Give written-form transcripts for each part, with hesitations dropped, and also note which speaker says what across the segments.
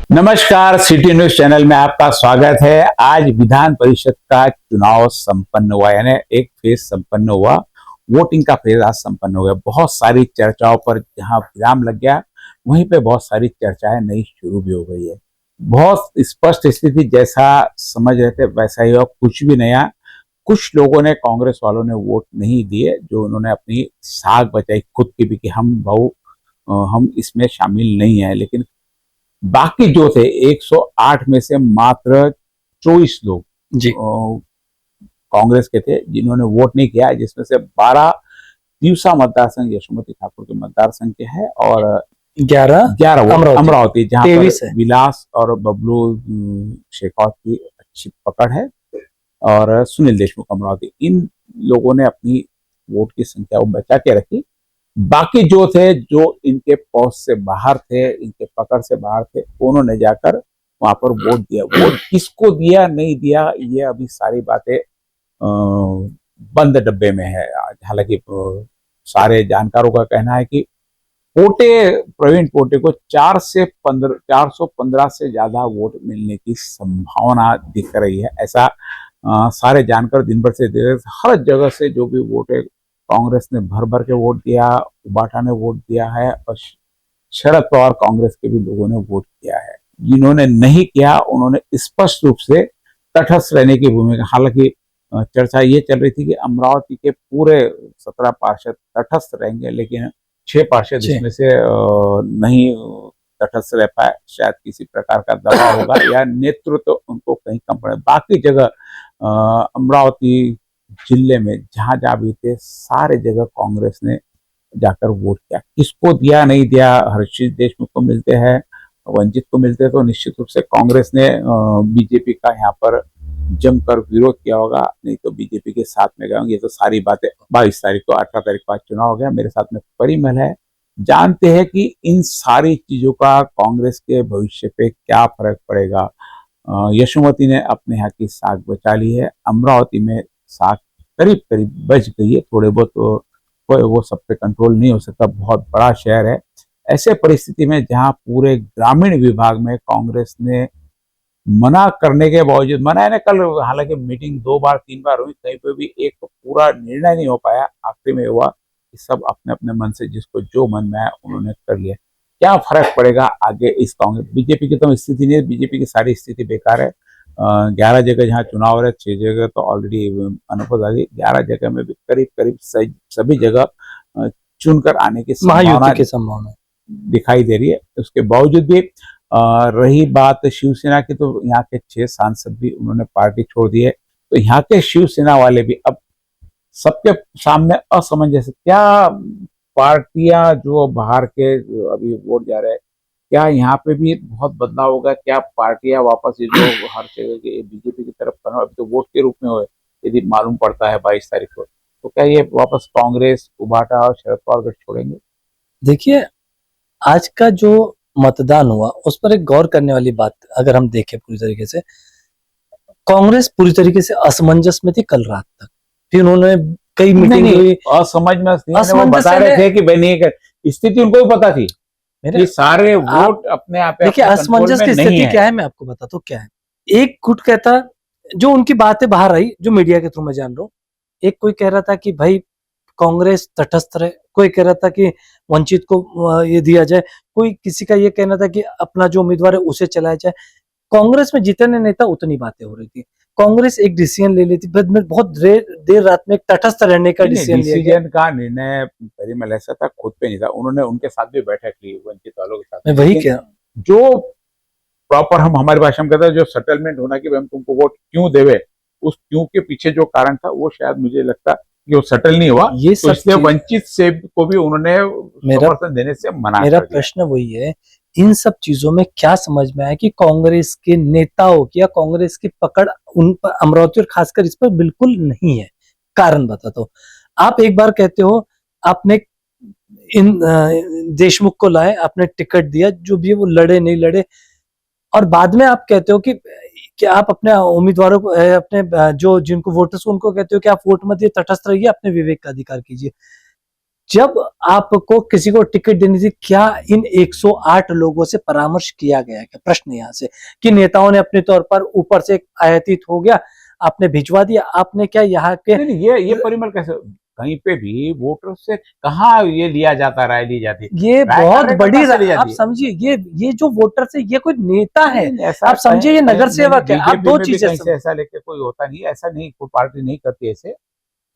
Speaker 1: नमस्कार, city news channel में आपका स्वागत है। आज विधान परिषद का चुनाव संपन्न हुआ, यानी एक फेज संपन्न हुआ। वोटिंग का फेज आज संपन्न हो गया। बहुत सारी चर्चाओं पर जहां विराम लग गया, वहीं पे बहुत सारी चर्चाएं नई शुरू भी हो गई है। बहुत स्पष्ट स्थिति जैसा समझ रहे थे वैसा ही हुआ, कुछ भी नया। कुछ लोगों ने, कांग्रेस वालों ने वोट नहीं दिए, जो उन्होंने अपनी साख बचाई खुद की भी कि हम इसमें शामिल नहीं है। लेकिन बाकी जो थे 108 में से मात्र 24 लोग
Speaker 2: जी
Speaker 1: कांग्रेस के थे जिन्होंने वोट नहीं किया, जिसमें से 12 तीवसा मतदार संघ यशोमती ठाकुर के मतदार संघ के हैं और 11 अमरावती, जहां पर विलास और बबलू शेखावत की अच्छी पकड़ है और सुनील देशमुख अमरावती। इन लोगों ने अपनी वोट की संख्या बचा के रखी। बाकी जो थे, जो इनके पहुंच से बाहर थे, इनके पकड़ से बाहर थे, उन्होंने जाकर वहां पर वोट दिया। वोट किसको दिया नहीं दिया, ये अभी सारी बातें बंद डब्बे में है। हालांकि सारे जानकारों का कहना है कि प्रवीण पोटे को 415 से ज्यादा वोट मिलने की संभावना दिख रही है। ऐसा सारे जानकार दिन भर से दे रहे। हर जगह से जो भी वोट है, कांग्रेस ने भर भर के वोट दिया, उबाटा ने वोट दिया है और शरद पवार कांग्रेस के भी लोगों ने वोट किया है। जिन्होंने नहीं किया उन्होंने स्पष्ट रूप से तटस्थ रहने की भूमिका। हालांकि चर्चा ये चल रही थी कि अमरावती के पूरे 17 पार्षद तटस्थ रहेंगे, लेकिन 6 पार्षद इसमें से नहीं तटस्थ रह पाए। शायद किसी प्रकार का दबाव होगा या नेतृत्व उनको कहीं कम पड़े। बाकी जगह अमरावती जिले में जहां जहां भी थे, सारे जगह कांग्रेस ने जाकर वोट किया। किसको दिया नहीं दिया, हर्षित देशमुख को मिलते हैं, वंचित को मिलते हैं, तो निश्चित रूप से कांग्रेस ने बीजेपी का यहाँ पर जमकर विरोध किया होगा, नहीं तो बीजेपी के साथ में गए होंगे। ये तो सारी बातें 22 तारीख को, 18 तारीख को आज चुनाव हो गया। मेरे साथ में परिमल है, जानते हैं कि इन सारी चीजों का कांग्रेस के भविष्य पे क्या फर्क पड़ेगा। यशोमती ने अपने यहाँ की साख बचा ली है, अमरावती में साख करीब करीब बच गई है। थोड़े बहुत वो सब पे कंट्रोल नहीं हो सकता, बहुत बड़ा शहर है। ऐसे परिस्थिति में जहां पूरे ग्रामीण विभाग में कांग्रेस ने मना करने के बावजूद, मना है ना, कल हालांकि मीटिंग 2 बार 3 बार हुई, कहीं पे भी एक पूरा निर्णय नहीं हो पाया। आखिरी में हुआ कि सब अपने अपने मन से जिसको जो मन में आया उन्होंने कर लिया। क्या फर्क पड़ेगा आगे इस कांग्रेस, बीजेपी की तो स्थिति नहीं है, बीजेपी की सारी स्थिति बेकार है। 11 जगह जहाँ चुनाव हो रहे, 6 जगह तो ऑलरेडी अनुपस्थित आ गई। 11 जगह में भी करीब करीब सभी जगह चुनकर आने की संभावना दिखाई दे रही है। उसके बावजूद भी रही बात शिवसेना की, तो यहाँ के 6 सांसद भी उन्होंने पार्टी छोड़ दी है। तो यहाँ के शिवसेना वाले भी अब सबके सामने असमंजस, क्या पार्टियां जो बाहर के अभी वोट जा रहे हैं, क्या यहाँ पे भी बहुत बदलाव होगा? क्या पार्टियां वापस ये जो हर जगह के बीजेपी की तरफ करना, अभी तो वोट के रूप में हुए, यदि मालूम पड़ता है 22 तारीख को, तो क्या ये वापस कांग्रेस, उबाटा और शरद पवार गठ छोड़ेंगे?
Speaker 2: देखिए, आज का जो मतदान हुआ उस पर एक गौर करने वाली बात अगर हम देखें पूरी तरीके से, कांग्रेस पूरी तरीके से असमंजस में थी कल रात तक। फिर उन्होंने कई मीटिंग हुई,
Speaker 1: असमंजस बता रहे थे कि नहीं, स्थिति उनको भी पता थी ये सारे वोट अपने आप।
Speaker 2: देखिए, असमंजस की स्थिति क्या है मैं आपको बताता हूँ क्या है। एक गुट कहता, जो उनकी बातें बाहर आई, जो मीडिया के थ्रू मैं जान रहा हूँ, एक कोई कह रहा था कि भाई कांग्रेस तटस्थ रहे, कोई कह रहा था कि वंचित को ये दिया जाए, कोई किसी का ये कहना था कि अपना जो उम्मीदवार है उसे चलाया जाए। कांग्रेस में जितने नेता उतनी बातें हो रही थी। कांग्रेस एक डिसीजन ले लेती, बहुत देर रात में एक तटस्थ रहने का
Speaker 1: डिसीजन का निर्णय परिमल ऐसा था, खुद पे नहीं था। उन्होंने उनके साथ भी बैठक ली वंचित वालों के साथ।
Speaker 2: वही क्या,
Speaker 1: जो प्रॉपर हम हमारी भाषा में कहते हैं, जो सेटलमेंट होना कि हम तुमको वोट क्यों देवे, उस क्यों के पीछे जो कारण था वो शायद मुझे लगता कि वो सेटल नहीं हुआ, ये तो इसलिए वंचित से को भी उन्होंने समर्थन देने से मना।
Speaker 2: मेरा प्रश्न वही है, इन सब चीजों में क्या समझ में आया कि कांग्रेस के नेताओं की या कांग्रेस की पकड़ उन पर, अमरावती और खासकर इस पर बिल्कुल नहीं है। कारण बताता हूँ। आप एक बार कहते हो आपने इन देशमुख को लाए, आपने टिकट दिया, जो भी वो लड़े नहीं लड़े, और बाद में आप कहते हो कि आप अपने उम्मीदवारों को, अपने जो जिनको वोटर्स को, उनको कहते हो कि आप वोट मत दिए, तटस्थ रहिए, अपने विवेक का अधिकार कीजिए। जब आपको किसी को टिकट देनी थी, क्या इन 108 लोगों से परामर्श किया गया है? क्या प्रश्न यहाँ से कि नेताओं ने अपने तौर पर ऊपर से आयातित हो गया, आपने भिजवा दिया, आपने क्या यहाँ के
Speaker 1: नहीं नहीं, ये परिमल कैसे, कहीं पे भी वोटर से कहाँ ये लिया जाता, राय ली जाती है?
Speaker 2: ये
Speaker 1: राय
Speaker 2: बहुत
Speaker 1: कार्यकर्ता
Speaker 2: बड़ी
Speaker 1: से ली
Speaker 2: आप
Speaker 1: जाती है।
Speaker 2: समझिए, ये जो वोटर से, ये कोई नेता है,
Speaker 1: नहीं, ऐसा
Speaker 2: आप समझिए ये
Speaker 1: कहीं
Speaker 2: नगर सेवक है। आप
Speaker 1: बीजेपी
Speaker 2: दो
Speaker 1: में भी
Speaker 2: चीजें
Speaker 1: कहीं से ऐसा लेके कोई होता नहीं है, ऐसा नहीं, कोई पार्टी नहीं करती ऐसे।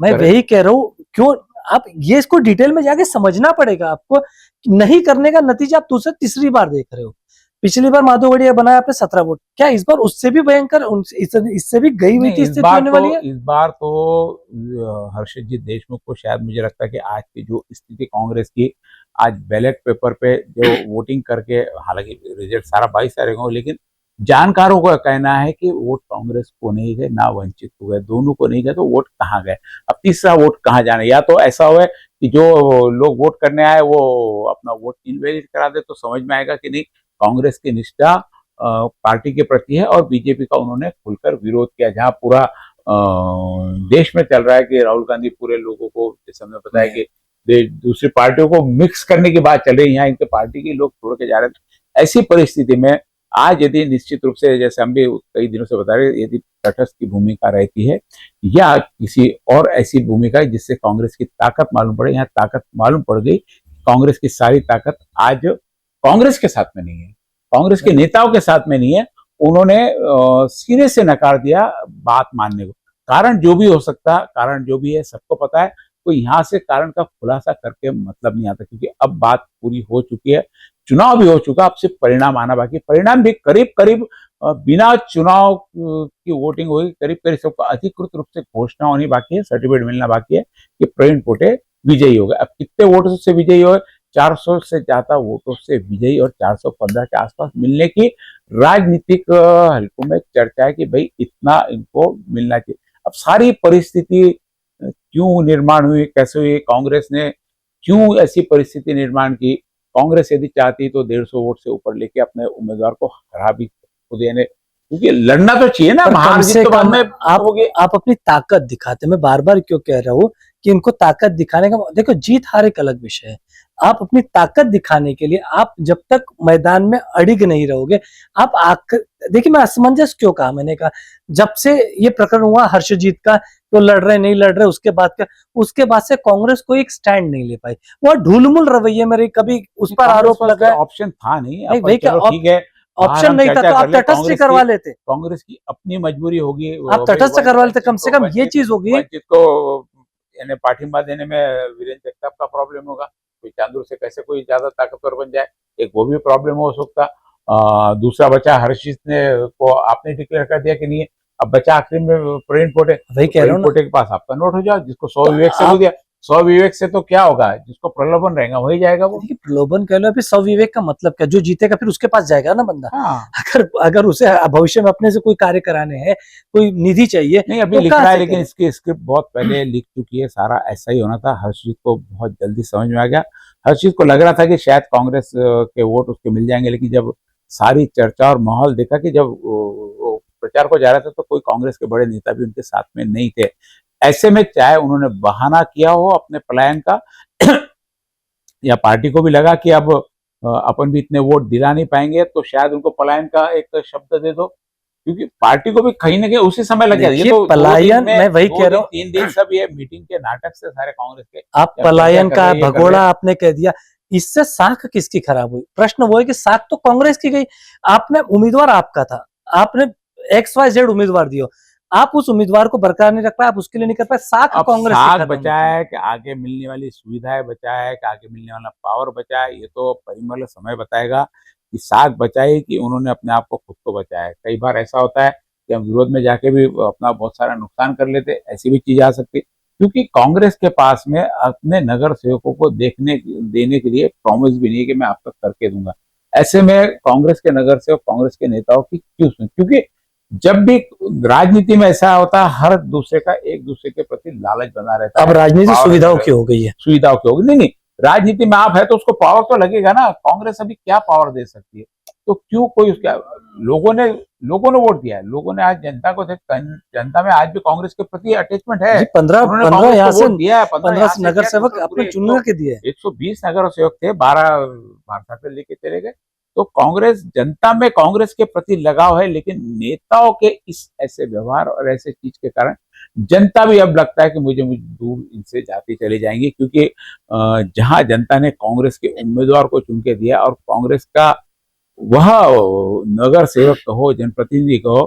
Speaker 2: मैं
Speaker 1: करेक्ट।
Speaker 2: वही कह रहा हूँ, क्यों आप ये इसको डिटेल में जाके समझना पड़ेगा आपको। नहीं करने का नतीजा आप दूसरी तीसरी बार देख रहे हो। पिछली बार माधोगढ़िया बनाया आपने 17 वोट, क्या इस बार उससे भी भयंकर, इससे भी गई हुई
Speaker 1: नहीं,
Speaker 2: स्थिति होने वाली है?
Speaker 1: इस बार तो हर्षित जी देशमुख को शायद मुझे लगता है कि आज की जो स्थिति कांग्रेस की, आज बैलेट पेपर पे जो वोटिंग करके, हालांकि रिजल्ट सारा 22 तारीख को, लेकिन जानकारों का कहना है कि वोट कांग्रेस को नहीं गए ना वंचित को गए, दोनों को नहीं गए, तो वोट कहाँ गए? अब तीसरा वोट कहाँ जाना? या तो ऐसा हो कि जो लोग वोट करने आए वो अपना वोट इनवैलिड करा दे, तो समझ में आएगा कि नहीं, कांग्रेस की निष्ठा पार्टी के प्रति है, और बीजेपी का उन्होंने खुलकर विरोध किया। जहां पूरा देश में चल रहा है कि राहुल गांधी पूरे लोगों को, जैसे हमने बताया कि दूसरी पार्टियों को मिक्स करने की बात चल रही है, यहाँ इनके पार्टी के लोग छोड़ के जा रहे थे। ऐसी परिस्थिति में आज यदि निश्चित रूप से, जैसे हम भी कई दिनों से बता रहे, यदि तटस्थ की भूमिका रहती है या किसी और ऐसी भूमिका जिससे कांग्रेस की ताकत मालूम पड़े, यहाँ ताकत मालूम पड़ गई। कांग्रेस की सारी ताकत आज कांग्रेस के साथ में नहीं है, कांग्रेस के नेताओं के साथ में नहीं है। उन्होंने सिरे से नकार दिया बात मानने को। कारण जो भी हो सकता, कारण जो भी है, सबको पता है। तो यहाँ से कारण का खुलासा करके मतलब नहीं आता, क्योंकि अब बात पूरी हो चुकी है, चुनाव भी हो चुका, अब सिर्फ परिणाम आना बाकी। परिणाम भी करीब करीब बिना चुनाव की वोटिंग होगी, करीब करीब सबका अधिकृत रूप से घोषणा होनी बाकी है, सर्टिफिकेट मिलना बाकी है कि प्रवीण पोटे विजयी हो गए। अब कितने वोटों से विजयी हो? 400 से ज्यादा वोटों से विजयी, और 415 के आसपास मिलने की राजनीतिक हलकों में चर्चा है कि भाई इतना इनको मिलना चाहिए। अब सारी परिस्थिति क्यों निर्माण हुई, कैसे हुई, कांग्रेस ने क्यों ऐसी परिस्थिति निर्माण की? कांग्रेस यदि चाहती तो 150 वोट से ऊपर लेके अपने उम्मीदवार को हरा भी खुद यानी, क्योंकि लड़ना तो चाहिए ना,
Speaker 2: पर कम
Speaker 1: हार
Speaker 2: से
Speaker 1: जीत तो बाद
Speaker 2: कम
Speaker 1: में होगी।
Speaker 2: आप अपनी ताकत दिखाते। मैं बार बार क्यों कह रहा हूँ कि इनको ताकत दिखाने का, देखो जीत हार एक अलग विषय है। आप अपनी ताकत दिखाने के लिए, आप जब तक मैदान में अड़िग नहीं रहोगे, आप देखिए, मैं असमंजस क्यों कहा, मैंने कहा जब से ये प्रकरण हुआ हर्षजीत का, तो लड़ रहे नहीं लड़ रहे, उसके बाद से कांग्रेस कोई एक स्टैंड नहीं ले पाई। वो ढूलमुल रवैये में रही, कभी उस पर आरोप लगा,
Speaker 1: ऑप्शन था नहीं,
Speaker 2: वही क्या
Speaker 1: ठीक है,
Speaker 2: ऑप्शन नहीं था, तो आप तटस्थ ही करवा लेते।
Speaker 1: कांग्रेस की अपनी मजबूरी होगी,
Speaker 2: आप तटस्थ करवा लेते, कम से कम ये चीज होगी।
Speaker 1: वंचित को यानी पाठिंबा देने में वीरेंद्र जगताप का प्रॉब्लम होगा, कोई चांदूर से कैसे कोई ज्यादा ताकतवर बन जाए, एक वो भी प्रॉब्लम हो सकता। दूसरा बचा हर्षित ने को आपने डिक्लेयर कर दिया कि नहीं, अब बचा आखिरी में प्रवीण पोटे।
Speaker 2: वही कह रहा हूँ,
Speaker 1: पोटे के पास आपका नोट हो जाओ, जिसको 100 विवेक से हो दिया, 100 विवेक से तो क्या होगा, जिसको प्रलोभन रहेगा वही जाएगा। वो
Speaker 2: प्रलोभन कह लो, फिर 100 विवेक का मतलब क्या? जो जीतेगा फिर उसके पास जाएगा ना बंदा।
Speaker 1: हाँ।
Speaker 2: अगर उसे भविष्य में अपने से कोई कार्य कराने हैं, कोई निधि चाहिए,
Speaker 1: नहीं अभी
Speaker 2: तो
Speaker 1: लिख रहा है, लेकिन इसकी स्क्रिप्ट बहुत पहले लिख चुकी है, सारा ऐसा ही होना था। हर्षित को बहुत जल्दी समझ में आ गया। हर्षित को लग रहा था कि शायद कांग्रेस के वोट उसके मिल जाएंगे, लेकिन जब सारी चर्चा और माहौल देखा कि जब वो प्रचार को जा रहा था, तो कोई कांग्रेस के बड़े नेता भी उनके साथ में नहीं थे। ऐसे में चाहे उन्होंने बहाना किया हो अपने पलायन का या पार्टी को भी लगा कि अब अपन भी इतने वोट दिला नहीं पाएंगे, तो शायद उनको पलायन का एक शब्द दे दो, क्योंकि पार्टी को भी कहीं ना कहीं उसी समय लग गया। ये तो
Speaker 2: पलायन, मैं वही कह रहा हूँ,
Speaker 1: 3 दिन सब ये मीटिंग के नाटक से सारे कांग्रेस के,
Speaker 2: आप पलायन का भगोड़ा आपने कह दिया। इससे साख किसकी खराब हुई? प्रश्न वो है कि साख तो कांग्रेस की गई। आपने उम्मीदवार आपका था, आपने XYZ उम्मीदवार दियो, आप उस उम्मीदवार को बरकरार नहीं रख पाए, आप उसके लिए नहीं कर पाए, साख कांग्रेस
Speaker 1: साख बचा है कि आगे मिलने वाली सुविधाएं बचा है कि आगे मिलने वाला पावर बचा है, ये तो परिमल समय बताएगा कि साख बचाई कि उन्होंने अपने आप को खुद को बचाया है। कई बार ऐसा होता है कि हम विरोध में जाके भी अपना बहुत सारा नुकसान कर लेते, ऐसी भी चीज आ सकती, क्योंकि कांग्रेस के पास में अपने नगर सेवकों को देने के लिए प्रॉमिस भी नहीं कि मैं आप तक करके दूंगा। ऐसे में कांग्रेस के नगर सेवक, कांग्रेस के नेताओं की क्यों सुन, क्योंकि जब भी राजनीति में ऐसा होता है, हर दूसरे का एक दूसरे के प्रति लालच बना रहता है।
Speaker 2: अब राजनीति सुविधाओं की हो गई है,
Speaker 1: सुविधाओं की होगी। नहीं, राजनीति में आप है तो उसको पावर तो लगेगा ना। कांग्रेस अभी क्या पावर दे सकती है? तो क्यों कोई उसका लोगों ने वोट दिया है, लोगों ने आज जनता को जनता में आज भी कांग्रेस के प्रति अटैचमेंट है।
Speaker 2: जी 15
Speaker 1: उन्होंने
Speaker 2: 15
Speaker 1: कांग्रेस
Speaker 2: यहाँ
Speaker 1: को
Speaker 2: से
Speaker 1: वोट दिया है, 15 यहाँ
Speaker 2: 15
Speaker 1: से
Speaker 2: नगर
Speaker 1: दिया,
Speaker 2: सेवक
Speaker 1: टोटल
Speaker 2: अपने
Speaker 1: पूरे
Speaker 2: चुन के दिए।
Speaker 1: 120 नगर सेवक थे, 12 भारत ठाकरे लेके चले गए। तो कांग्रेस, जनता में कांग्रेस के प्रति लगाव है, लेकिन नेताओं के इस ऐसे व्यवहार और ऐसे चीज के कारण जनता भी अब लगता है कि मुझे दूर इनसे जाती चली जाएंगी, क्योंकि जहां जनता ने कांग्रेस के उम्मीदवार को चुन के दिया और कांग्रेस का वह नगर सेवक कहो, जनप्रतिनिधि कहो,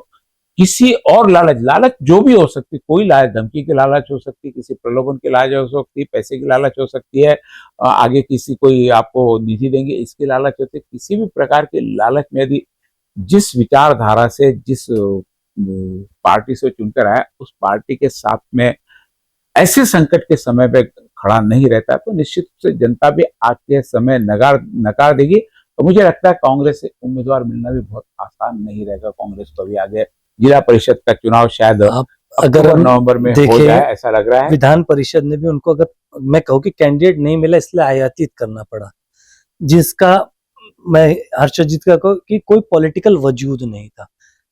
Speaker 1: किसी और लालच जो भी हो सकती, कोई लालच, धमकी की लालच हो सकती, किसी प्रलोभन की लालच हो सकती, पैसे की लालच हो सकती है, आगे किसी कोई आपको निधि देंगे इसकी लालच होती है, किसी भी प्रकार की लालच में यदि जिस विचारधारा से, जिस पार्टी से चुनकर आया, उस पार्टी के साथ में ऐसे संकट के समय पे खड़ा नहीं रहता, तो निश्चित रूप से जनता भी आज के समय नकार देगी। तो मुझे लगता है कांग्रेस से उम्मीदवार मिलना भी बहुत आसान नहीं रहेगा कांग्रेस को भी आगे। जिला परिषद का चुनाव शायद
Speaker 2: अगर
Speaker 1: नवंबर में हो जाए, ऐसा लग रहा है।
Speaker 2: विधान परिषद ने भी उनको, अगर मैं कहूँ कि कैंडिडेट नहीं मिला इसलिए आयातित करना पड़ा, जिसका मैं हर्षजीत का कहूँ कि कोई पॉलिटिकल वजूद नहीं था।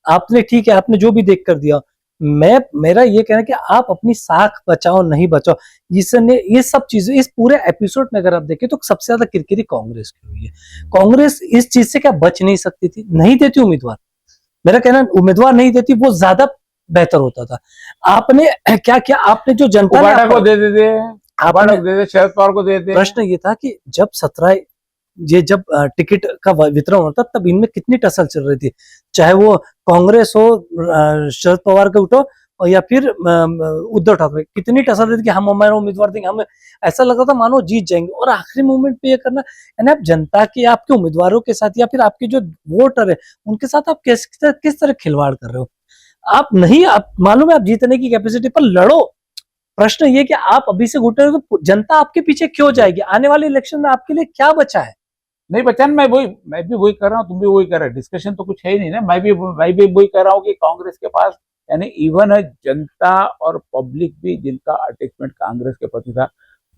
Speaker 2: आपने ठीक है, आपने जो भी देख कर दिया, मेरा ये कहना है कि आप अपनी साख बचाओ नहीं बचाओ, इसने ये सब चीजें इस पूरे एपिसोड में अगर आप देखें तो सबसे ज्यादा किरकिरी कांग्रेस की हुई है। कांग्रेस इस चीज से क्या बच नहीं सकती थी? नहीं देती उम्मीदवार, मेरा कहना उम्मीदवार नहीं देती, वो ज्यादा बेहतर होता था। आपने क्या किया? आपने जो जनता ने
Speaker 1: को दे देते, शरद पवार को दे देते।
Speaker 2: प्रश्न ये था कि जब 17 ये जब टिकट का वितरण होता तब इनमें कितनी टसल चल रही थी, चाहे वो कांग्रेस हो, शरद पवार का उठो, और या फिर उद्धव ठाकरे, कितनी टसल रही थी कि हम हमारा उम्मीदवार देंगे, हमें ऐसा लगा था मानो जीत जाएंगे। और आखिरी मोमेंट पे ये करना, यानी आप जनता के, आपके उम्मीदवारों के साथ या फिर आपके जो वोटर है उनके साथ आप किस तरह खिलवाड़ कर रहे हो? आप नहीं, आप मालूम है आप जीतने की कैपेसिटी पर लड़ो। प्रश्न ये कि आप अभी से घुट रहे हो तो जनता आपके पीछे क्यों जाएगी? आने वाले इलेक्शन में आपके लिए क्या बचा है?
Speaker 1: नहीं बचा। मैं भी वही कर रहा हूँ, तुम भी वही कर रहे हो, डिस्कशन तो कुछ है ही नहीं ना। मैं भी वही कर रहा हूँ कि कांग्रेस के पास, यानी इवन जनता और पब्लिक भी जिनका अटैचमेंट कांग्रेस के प्रति था,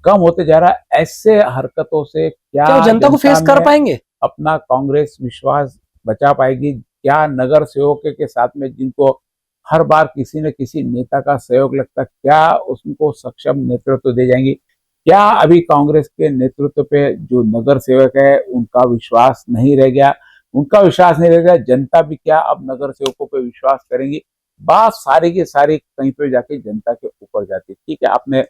Speaker 1: कम होते जा रहा है। ऐसे हरकतों से क्या
Speaker 2: जनता को फेस कर पाएंगे?
Speaker 1: अपना कांग्रेस विश्वास बचा पाएगी? क्या नगर सेवकों के साथ में जिनको हर बार किसी न किसी नेता का सहयोग लगता, क्या उसको सक्षम नेतृत्व दे जाएंगी? क्या अभी कांग्रेस के नेतृत्व पे जो नगर सेवक है उनका विश्वास नहीं रह गया? उनका विश्वास नहीं रह गया, जनता भी क्या अब नगर सेवकों पे विश्वास करेंगी? बात सारी की सारी कहीं पे जाके जनता के ऊपर जाती है। ठीक है, आपने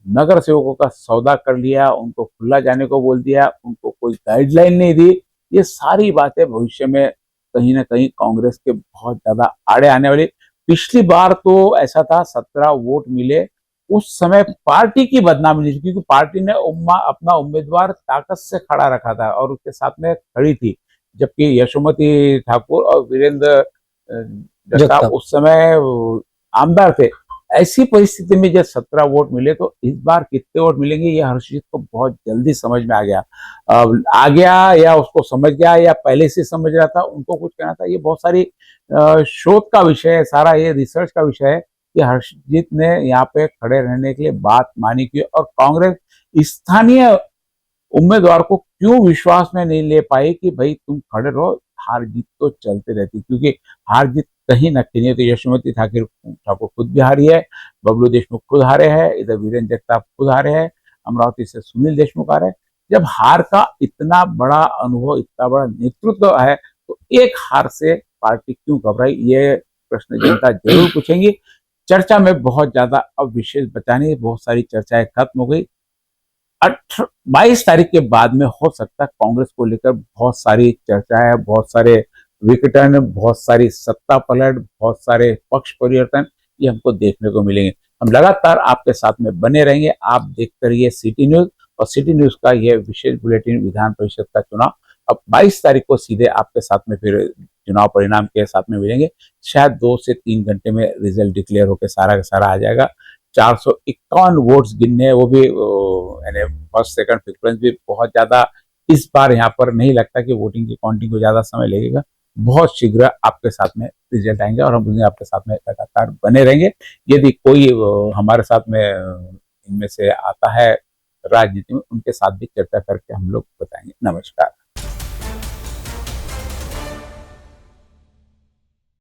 Speaker 1: नगर सेवकों का सौदा कर लिया, उनको खुला जाने को बोल दिया, उनको कोई गाइडलाइन नहीं दी, ये सारी बातें भविष्य में कहीं ना कहीं कांग्रेस के बहुत ज्यादा आड़े आने वाली। पिछली बार तो ऐसा था, 17 वोट मिले, उस समय पार्टी की बदनामी नहीं थी, क्योंकि पार्टी ने अपना उम्मीदवार ताकत से खड़ा रखा था और उसके साथ में खड़ी थी, जबकि यशोमती ठाकुर और वीरेंद्र जगताप उस समय आमदार थे। ऐसी परिस्थिति में जब 17 वोट मिले, तो इस बार कितने वोट मिलेंगे ये हर्षजीत को बहुत जल्दी समझ में आ गया या उसको समझ गया या पहले से समझ रहा था, उनको कुछ कहना था। ये बहुत सारी शोध का विषय है, सारा ये रिसर्च का विषय है कि हर्षजीत ने यहाँ पे खड़े रहने के लिए बात मानी की, और कांग्रेस स्थानीय उम्मीदवार को क्यों विश्वास में नहीं ले पाई कि भाई तुम खड़े रहो, हार जीत तो चलते रहती, क्योंकि हार जीत कहीं न कहीं तो यशोमती ठाकुर खुद भी हारी है, बबलू देशमुख खुद हारे हैं, इधर वीरेंद्र जगताप खुद हारे हैं, अमरावती से सुनील देशमुख हारे। जब हार का इतना बड़ा अनुभव, इतना बड़ा नेतृत्व है, तो एक हार से पार्टी क्यों घबराई? ये प्रश्न जनता जरूर पूछेंगी। चर्चा में बहुत ज्यादा अब विशेष बचा नहीं, बहुत सारी चर्चाएं खत्म हो गई। 22 तारीख के बाद में हो सकता है कांग्रेस को लेकर बहुत सारी चर्चाएं, बहुत सारे विघटन, बहुत सारी सत्ता पलट, बहुत सारे पक्ष परिवर्तन ये हमको देखने को मिलेंगे। हम लगातार आपके साथ में बने रहेंगे। आप देखते रहिए सिटी न्यूज, और सिटी न्यूज का यह विशेष बुलेटिन विधान परिषद का चुनाव अब 22 तारीख को सीधे आपके साथ में फिर चुनाव परिणाम के साथ में मिलेंगे। शायद 2 से 3 घंटे में रिजल्ट डिक्लेयर होकर सारा का सारा आ जाएगा। 451 वोट्स गिनने, वो भी यानी फर्स्ट सेकंड प्रेफरेंस भी बहुत ज्यादा इस बार यहाँ पर नहीं लगता कि वोटिंग की काउंटिंग को ज्यादा समय लगेगा। बहुत शीघ्र आपके साथ में रिजल्ट आएंगे और हम आपके साथ में लगातार बने रहेंगे। यदि कोई हमारे साथ में इनमें से आता है राजनीति में, उनके साथ भी चर्चा करके हम लोग बताएंगे। नमस्कार।